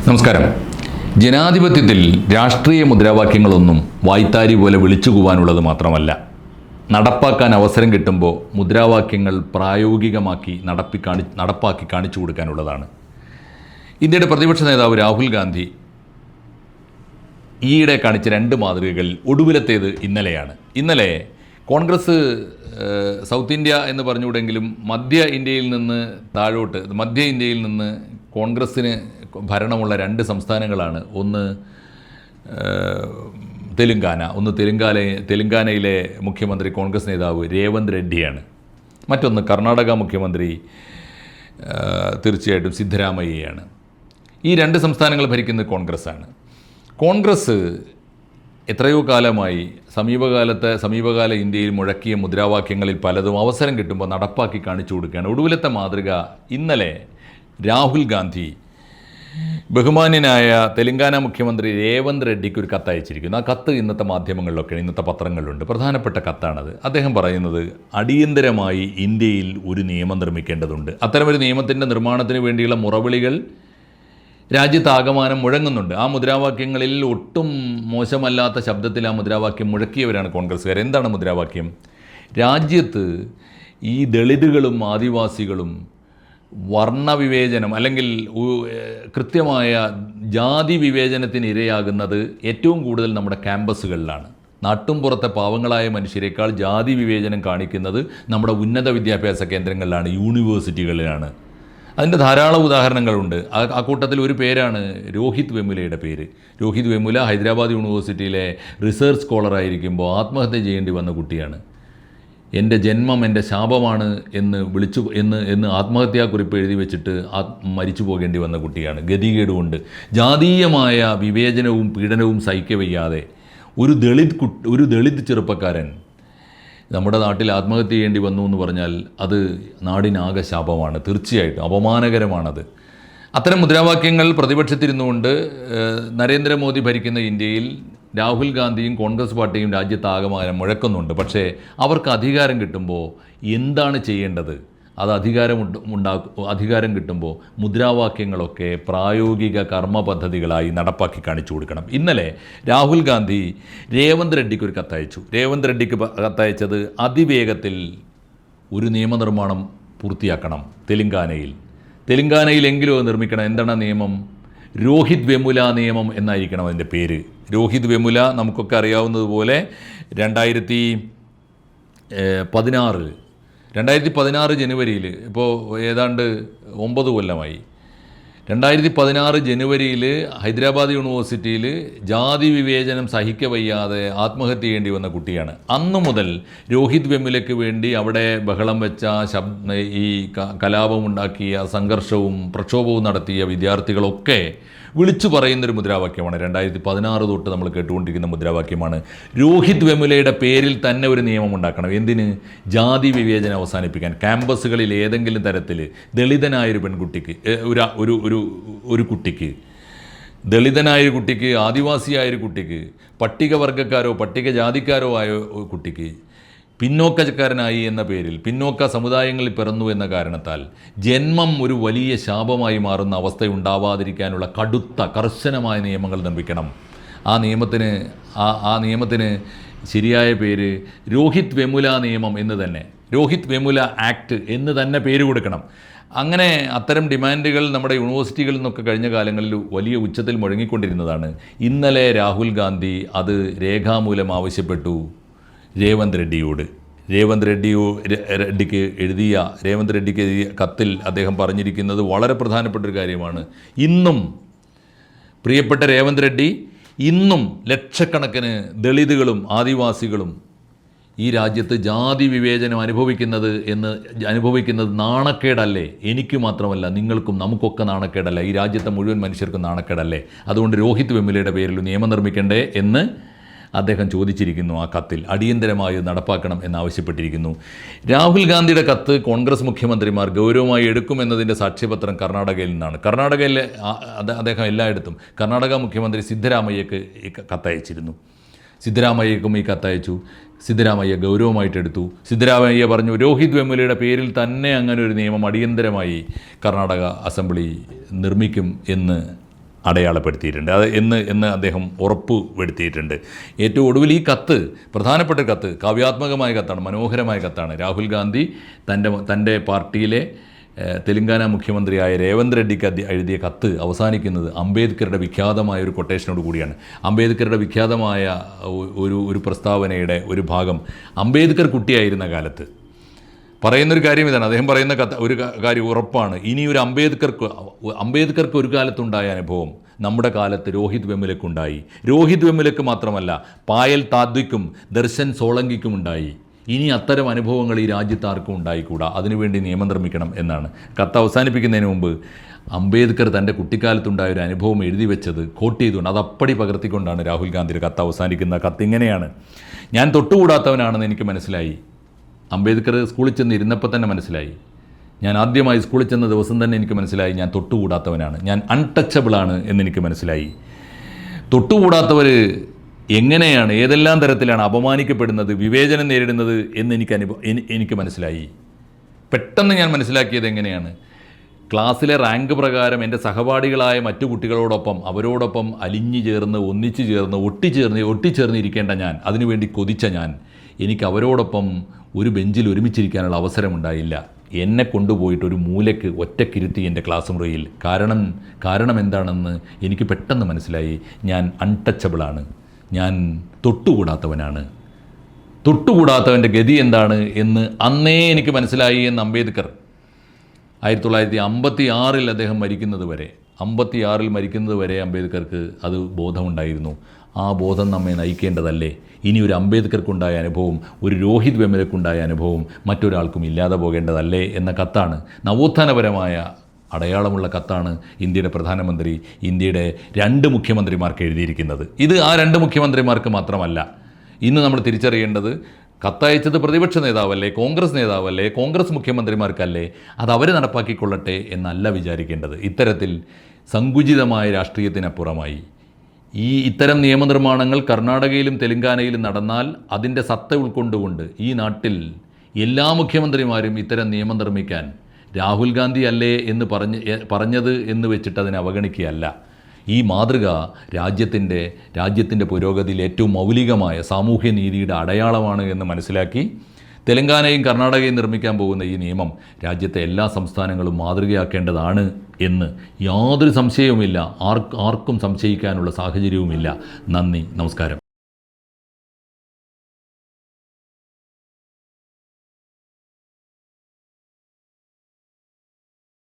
നമസ്കാരം. ജനാധിപത്യത്തിൽ രാഷ്ട്രീയ മുദ്രാവാക്യങ്ങളൊന്നും വായ്ത്താരി പോലെ വിളിച്ചുകൂവാനുള്ളത് മാത്രമല്ല, നടപ്പാക്കാൻ അവസരം കിട്ടുമ്പോൾ മുദ്രാവാക്യങ്ങൾ പ്രായോഗികമാക്കി നടപ്പാക്കി കാണിച്ചു കൊടുക്കാനുള്ളതാണ്. ഇന്ത്യയുടെ പ്രതിപക്ഷ നേതാവ് രാഹുൽ ഗാന്ധി ഈയിടെ കാണിച്ച രണ്ട് മാതൃകകൾ ഒടുവിലത്തേത് ഇന്നലെയാണ്. ഇന്നലെ കോൺഗ്രസ് സൗത്ത് ഇന്ത്യ എന്ന് പറഞ്ഞുകൂടെങ്കിലും മധ്യ ഇന്ത്യയിൽ നിന്ന് താഴോട്ട്, മധ്യ ഇന്ത്യയിൽ നിന്ന് കോൺഗ്രസ്സിന് ഭരണമുള്ള രണ്ട് സംസ്ഥാനങ്ങളാണ്. ഒന്ന് തെലുങ്കാനയിലെ മുഖ്യമന്ത്രി കോൺഗ്രസ് നേതാവ് രേവന്ത് റെഡ്ഡിയാണ്. മറ്റൊന്ന് കർണാടക മുഖ്യമന്ത്രി തീർച്ചയായിട്ടും സിദ്ധരാമയ്യയാണ്. ഈ രണ്ട് സംസ്ഥാനങ്ങൾ ഭരിക്കുന്നത് കോൺഗ്രസ്സാണ്. കോൺഗ്രസ് എത്രയോ കാലമായി സമീപകാല ഇന്ത്യയിൽ മുഴക്കിയ മുദ്രാവാക്യങ്ങളിൽ പലതും അവസരം കിട്ടുമ്പോൾ നടപ്പാക്കി കാണിച്ചു കൊടുക്കുകയാണ്. ഒടുവിലത്തെ മാതൃക ഇന്നലെ രാഹുൽ ഗാന്ധി ബഹുമാന്യനായ തെലങ്കാന മുഖ്യമന്ത്രി രേവന്ത് റെഡ്ഡിക്ക് ഒരു കത്ത് അയച്ചിരിക്കുന്നു. ആ കത്ത് ഇന്നത്തെ മാധ്യമങ്ങളിലൊക്കെ, ഇന്നത്തെ പത്രങ്ങളിലുണ്ട്. പ്രധാനപ്പെട്ട കത്താണത്. അദ്ദേഹം പറയുന്നത് അടിയന്തരമായി ഇന്ത്യയിൽ ഒരു നിയമം നിർമ്മിക്കേണ്ടതുണ്ട്. അത്തരമൊരു നിയമത്തിൻ്റെ നിർമ്മാണത്തിന് വേണ്ടിയുള്ള മുറവിളികൾ രാജ്യത്താകമാനം മുഴങ്ങുന്നുണ്ട്. ആ മുദ്രാവാക്യങ്ങളിൽ ഒട്ടും മോശമല്ലാത്ത ശബ്ദത്തിൽ ആ മുദ്രാവാക്യം മുഴക്കിയവരാണ് കോൺഗ്രസ്സുകാർ. എന്താണ് മുദ്രാവാക്യം? രാജ്യത്ത് ഈ ദളിതുകളും ആദിവാസികളും വർണ്ണവിവേചനം അല്ലെങ്കിൽ കൃത്യമായ ജാതി വിവേചനത്തിന് ഇരയാകുന്നത് ഏറ്റവും കൂടുതൽ നമ്മുടെ ക്യാമ്പസുകളിലാണ്. നാട്ടും പുറത്തെ പാവങ്ങളായ മനുഷ്യരെക്കാൾ ജാതി വിവേചനം കാണിക്കുന്നത് നമ്മുടെ ഉന്നത വിദ്യാഭ്യാസ കേന്ദ്രങ്ങളിലാണ്, യൂണിവേഴ്സിറ്റികളിലാണ്. അതിൻ്റെ ധാരാളം ഉദാഹരണങ്ങളുണ്ട്. ആ കൂട്ടത്തിൽ ഒരു പേരാണ് രോഹിത് വെമുലയുടെ പേര്. രോഹിത് വെമുല ഹൈദരാബാദ് യൂണിവേഴ്സിറ്റിയിലെ റിസർച്ച് സ്കോളറായിരിക്കുമ്പോൾ ആത്മഹത്യ ചെയ്യേണ്ടി വന്ന കുട്ടിയാണ്. എൻ്റെ ജന്മം എൻ്റെ ശാപമാണ് എന്ന് ആത്മഹത്യാക്കുറിപ്പ് എഴുതി വെച്ചിട്ട് മരിച്ചു പോകേണ്ടി വന്ന കുട്ടിയാണ്. ഗതികേടുകൊണ്ട് ജാതീയമായ വിവേചനവും പീഡനവും സഹിക്കവയ്യാതെ ഒരു ദളിത് ചെറുപ്പക്കാരൻ നമ്മുടെ നാട്ടിൽ ആത്മഹത്യ ചെയ്യേണ്ടി വന്നു എന്ന് പറഞ്ഞാൽ അത് നാടിനാകെ ശാപമാണ്. തീർച്ചയായിട്ടും അപമാനകരമാണത്. അത്തരം മുദ്രാവാക്യങ്ങൾ പ്രതിപക്ഷത്തിരുന്നുകൊണ്ട് നരേന്ദ്രമോദി ഭരിക്കുന്ന ഇന്ത്യയിൽ രാഹുൽ ഗാന്ധിയും കോൺഗ്രസ് പാർട്ടിയും രാജ്യത്താകമാനം മുഴക്കുന്നുണ്ട്. പക്ഷേ അവർക്ക് അധികാരം കിട്ടുമ്പോൾ എന്താണ് ചെയ്യേണ്ടത്? അത് അധികാരം കിട്ടുമ്പോൾ മുദ്രാവാക്യങ്ങളൊക്കെ പ്രായോഗിക കർമ്മ പദ്ധതികളായി നടപ്പാക്കി കാണിച്ചു കൊടുക്കണം. ഇന്നലെ രാഹുൽ ഗാന്ധി രേവന്ത് റെഡ്ഡിക്ക് ഒരു കത്തയച്ചു. രേവന്ത് റെഡ്ഡിക്ക് കത്തയച്ചത് അതിവേഗത്തിൽ ഒരു നിയമനിർമ്മാണം പൂർത്തിയാക്കണം. തെലുങ്കാനയിലെങ്കിലും അത് നിർമ്മിക്കണം. എന്താണ് നിയമം? രോഹിത് വെമുല നിയമം എന്നായിരിക്കണം അതിൻ്റെ പേര്. രോഹിത് വെമുല നമുക്കൊക്കെ അറിയാവുന്നതുപോലെ 2016 ജനുവരിയിൽ, ഇപ്പോൾ ഏതാണ്ട് 9 കൊല്ലമായി, 2016 ജനുവരിയിൽ ഹൈദരാബാദ് യൂണിവേഴ്സിറ്റിയിൽ ജാതി വിവേചനം സഹിക്കവയ്യാതെ ആത്മഹത്യ ചെയ്യേണ്ടി വന്ന കുട്ടിയാണ്. അന്നു മുതൽ രോഹിത് വെമുലയ്ക്ക് വേണ്ടി അവിടെ ബഹളം വെച്ച ഈ കലാപമുണ്ടാക്കിയ സംഘർഷവും പ്രക്ഷോഭവും നടത്തിയ വിദ്യാർത്ഥികളൊക്കെ വിളിച്ചു പറയുന്നൊരു മുദ്രാവാക്യമാണ്. 2016 തൊട്ട് നമ്മൾ കേട്ടുകൊണ്ടിരിക്കുന്ന മുദ്രാവാക്യമാണ്. രോഹിത് വെമുലയുടെ പേരിൽ തന്നെ ഒരു നിയമം ഉണ്ടാക്കണം. എന്തിന്? ജാതി വിവേചനം അവസാനിപ്പിക്കാൻ. ക്യാമ്പസുകളിൽ ഏതെങ്കിലും തരത്തിൽ ദളിതനായൊരു പെൺകുട്ടിക്ക്, ഒരു കുട്ടിക്ക്, ദളിതനായൊരു കുട്ടിക്ക്, ആദിവാസിയായൊരു കുട്ടിക്ക്, പട്ടികവർഗക്കാരോ പട്ടികജാതിക്കാരോ ആയ കുട്ടിക്ക്, പിന്നോക്കക്കാരനായി എന്ന പേരിൽ പിന്നോക്ക സമുദായങ്ങളിൽ പിറന്നു എന്ന കാരണത്താൽ ജന്മം ഒരു വലിയ ശാപമായി മാറുന്ന അവസ്ഥയുണ്ടാവാതിരിക്കാനുള്ള കർശനമായ നിയമങ്ങൾ നിർമ്മിക്കണം. ആ നിയമത്തിന് ശരിയായ പേര് രോഹിത് വെമുല നിയമം എന്ന് തന്നെ, രോഹിത് വെമുല ആക്ട് എന്ന് തന്നെ പേര് കൊടുക്കണം. അങ്ങനെ അത്തരം ഡിമാൻഡുകൾ നമ്മുടെ യൂണിവേഴ്സിറ്റികളിൽ നിന്നൊക്കെ കഴിഞ്ഞ കാലങ്ങളിൽ വലിയ ഉച്ചത്തിൽ മുഴങ്ങിക്കൊണ്ടിരുന്നതാണ്. ഇന്നലെ രാഹുൽ ഗാന്ധി അത് രേഖാമൂലം ആവശ്യപ്പെട്ടു രേവന്ത് റെഡ്ഡിക്ക് എഴുതിയ കത്തിൽ അദ്ദേഹം പറഞ്ഞിരിക്കുന്നത് വളരെ പ്രധാനപ്പെട്ടൊരു കാര്യമാണ്. ഇന്നും പ്രിയപ്പെട്ട രേവന്ത് റെഡ്ഡി, ഇന്നും ലക്ഷക്കണക്കിന് ദളിതുകളും ആദിവാസികളും ഈ രാജ്യത്ത് ജാതി വിവേചനം അനുഭവിക്കുന്നത് നാണക്കേടല്ലേ? എനിക്ക് മാത്രമല്ല, നിങ്ങൾക്കും നമുക്കൊക്കെ നാണക്കേടല്ല? ഈ രാജ്യത്തെ മുഴുവൻ മനുഷ്യർക്കും നാണക്കേടല്ലേ? അതുകൊണ്ട് രോഹിത് വെമുലയുടെ പേരിൽ നിയമം നിർമ്മിക്കണ്ടേ എന്ന് അദ്ദേഹം ചോദിച്ചിരിക്കുന്നു. ആ കത്തിൽ അടിയന്തരമായി നടപ്പാക്കണം എന്നാവശ്യപ്പെട്ടിരിക്കുന്നു. രാഹുൽ ഗാന്ധിയുടെ കത്ത് കോൺഗ്രസ് മുഖ്യമന്ത്രിമാർ ഗൗരവമായി എടുക്കുമെന്നതിൻ്റെ സാക്ഷ്യപത്രം കർണാടകയിൽ നിന്നാണ്. കർണാടകയിലെ അദ്ദേഹം എല്ലായിടത്തും കർണാടക മുഖ്യമന്ത്രി സിദ്ധരാമയ്യക്ക് കത്തയച്ചിരുന്നു. സിദ്ധരാമയ്യക്കും ഈ കത്തയച്ചു. സിദ്ധരാമയ്യ ഗൗരവമായിട്ടെടുത്തു. സിദ്ധരാമയ്യ പറഞ്ഞു, രോഹിത് വെമുലയുടെ പേരിൽ തന്നെ അങ്ങനെ ഒരു നിയമം അടിയന്തരമായി കർണാടക അസംബ്ലി നിർമ്മിക്കും എന്ന് അടയാളപ്പെടുത്തിയിട്ടുണ്ട്. അത് എന്ന് അദ്ദേഹം ഉറപ്പ് വരുത്തിയിട്ടുണ്ട്. ഏറ്റവും ഒടുവിൽ ഈ കത്ത്, പ്രധാനപ്പെട്ട കത്ത്, കാവ്യാത്മകമായ കത്താണ്, മനോഹരമായ കത്താണ്. രാഹുൽ ഗാന്ധി തൻ്റെ പാർട്ടിയിലെ തെലങ്കാന മുഖ്യമന്ത്രിയായ രേവന്ത് റെഡ്ഡിക്ക് എഴുതിയ കത്ത് അവസാനിക്കുന്നത് അംബേദ്കറുടെ വിഖ്യാതമായ ഒരു കൊട്ടേഷനോട് കൂടിയാണ്. അംബേദ്കറുടെ വിഖ്യാതമായ ഒരു പ്രസ്താവനയുടെ ഒരു ഭാഗം അംബേദ്കർ കുട്ടിയായിരുന്ന കാലത്ത് പറയുന്നൊരു കാര്യം ഇതാണ്. അദ്ദേഹം പറയുന്ന ഒരു കാര്യം ഉറപ്പാണ്. ഇനി ഒരു അംബേദ്കർക്ക് ഒരു കാലത്തുണ്ടായ അനുഭവം നമ്മുടെ കാലത്ത് രോഹിത് വെമുലക്കുണ്ടായി. രോഹിത് വെമുലക്ക് മാത്രമല്ല, പായൽ താദ്വിക്കും ദർശൻ സോളങ്കിക്കും ഉണ്ടായി. ഇനി അത്തരം അനുഭവങ്ങൾ ഈ രാജ്യത്ത് ആർക്കും ഉണ്ടായിക്കൂടാ. അതിനുവേണ്ടി നിയമം നിർമ്മിക്കണം എന്നാണ് കത്ത് അവസാനിപ്പിക്കുന്നതിന് മുമ്പ് അംബേദ്കർ തൻ്റെ കുട്ടിക്കാലത്തുണ്ടായ ഒരു അനുഭവം എഴുതി വെച്ചത് കോട്ട് ചെയ്തുകൊണ്ട് അതപ്പടി പകർത്തിക്കൊണ്ടാണ് രാഹുൽ ഗാന്ധിയുടെ കത്ത് അവസാനിക്കുന്ന. കത്ത് ഇങ്ങനെയാണ്: ഞാൻ തൊട്ടുകൂടാത്തവനാണെന്ന് എനിക്ക് മനസ്സിലായി. അംബേദ്കർ സ്കൂളിൽ ചെന്ന് ഇരുന്നപ്പോൾ തന്നെ മനസ്സിലായി. ഞാൻ ആദ്യമായി സ്കൂളിൽ ചെന്ന ദിവസം തന്നെ എനിക്ക് മനസ്സിലായി ഞാൻ തൊട്ടുകൂടാത്തവനാണ്, ഞാൻ അൺടച്ചബിളാണ് എന്നെനിക്ക് മനസ്സിലായി. തൊട്ടുകൂടാത്തവർ എങ്ങനെയാണ്, ഏതെല്ലാം തരത്തിലാണ് അപമാനിക്കപ്പെടുന്നത്, വിവേചനം നേരിടുന്നത് എന്ന് എനിക്ക് മനസ്സിലായി. പെട്ടെന്ന് ഞാൻ മനസ്സിലാക്കിയത് എങ്ങനെയാണ്, ക്ലാസ്സിലെ റാങ്ക് പ്രകാരം എൻ്റെ സഹപാഠികളായ മറ്റു കുട്ടികളോടൊപ്പം അവരോടൊപ്പം അലിഞ്ഞു ചേർന്ന് ഒന്നിച്ചു ചേർന്ന് ഒട്ടിച്ചേർന്ന് ഇരിക്കേണ്ട ഞാൻ, അതിനുവേണ്ടി കൊതിച്ച ഞാൻ, എനിക്ക് അവരോടൊപ്പം ഒരു ബെഞ്ചിൽ ഒരുമിച്ചിരിക്കാനുള്ള അവസരമുണ്ടായില്ല. എന്നെ കൊണ്ടുപോയിട്ട് ഒരു മൂലയ്ക്ക് ഒറ്റക്കിരുത്തി എൻ്റെ ക്ലാസ് മുറിയിൽ. കാരണം എന്താണെന്ന് എനിക്ക് പെട്ടെന്ന് മനസ്സിലായി. ഞാൻ അൺടച്ചബിളാണ്, ഞാൻ തൊട്ടുകൂടാത്തവനാണ്. തൊട്ടുകൂടാത്തവൻ്റെ ഗതി എന്താണ് എന്ന് അന്നേ എനിക്ക് മനസ്സിലായി എന്ന് അംബേദ്കർ 1956 അദ്ദേഹം മരിക്കുന്നത് വരെ അംബേദ്കർക്ക് അത് ബോധമുണ്ടായിരുന്നു. ആ ബോധം നമ്മെ നയിക്കേണ്ടതല്ലേ? ഇനി ഒരു അംബേദ്കർക്കുണ്ടായ അനുഭവം, ഒരു രോഹിത് വെമുലക്കുണ്ടായ അനുഭവം മറ്റൊരാൾക്കും ഇല്ലാതെ പോകേണ്ടതല്ലേ എന്ന കത്താണ്, നവോത്ഥാനപരമായ അടയാളമുള്ള കത്താണ് ഇന്ത്യയുടെ പ്രധാനമന്ത്രി ഇന്ത്യയുടെ 2 മുഖ്യമന്ത്രിമാർക്ക് എഴുതിയിരിക്കുന്നത്. ഇത് ആ 2 മുഖ്യമന്ത്രിമാർക്ക് മാത്രമല്ല. ഇന്ന് നമ്മൾ തിരിച്ചറിയേണ്ടത്, കത്തയച്ചത് പ്രതിപക്ഷ നേതാവല്ലേ, കോൺഗ്രസ് നേതാവല്ലേ, കോൺഗ്രസ് മുഖ്യമന്ത്രിമാർക്കല്ലേ, അത് അവർ നടപ്പാക്കിക്കൊള്ളട്ടെ എന്നല്ല വിചാരിക്കേണ്ടത്. ഇത്തരത്തിൽ സങ്കുചിതമായ രാഷ്ട്രീയത്തിനപ്പുറമായി ഇത്തരം നിയമനിർമ്മാണങ്ങൾ കർണാടകയിലും തെലങ്കാനയിലും നടന്നാൽ അതിൻ്റെ സത്ത ഉൾക്കൊണ്ടുകൊണ്ട് ഈ നാട്ടിൽ എല്ലാ മുഖ്യമന്ത്രിമാരും ഇത്തരം നിയമം നിർമ്മിക്കാൻ രാഹുൽ ഗാന്ധി അല്ലേ എന്ന് പറഞ്ഞത് എന്ന് വെച്ചിട്ട് അതിനെ അവഗണിക്കുകയല്ല. ഈ മാതൃക രാജ്യത്തിൻ്റെ പുരോഗതിയിൽ ഏറ്റവും മൗലികമായ സാമൂഹ്യ നീതിയുടെ അടയാളമാണ് എന്ന് മനസ്സിലാക്കി തെലങ്കാനയും കർണാടകയും നിർമ്മിക്കാൻ പോകുന്ന ഈ നിയമം രാജ്യത്തെ എല്ലാ സംസ്ഥാനങ്ങളും മാതൃകയാക്കേണ്ടതാണ് എന്ന് യാതൊരു സംശയവുമില്ല. ആർക്കും സംശയിക്കാനുള്ള സാഹചര്യവുമില്ല. നന്ദി, നമസ്കാരം.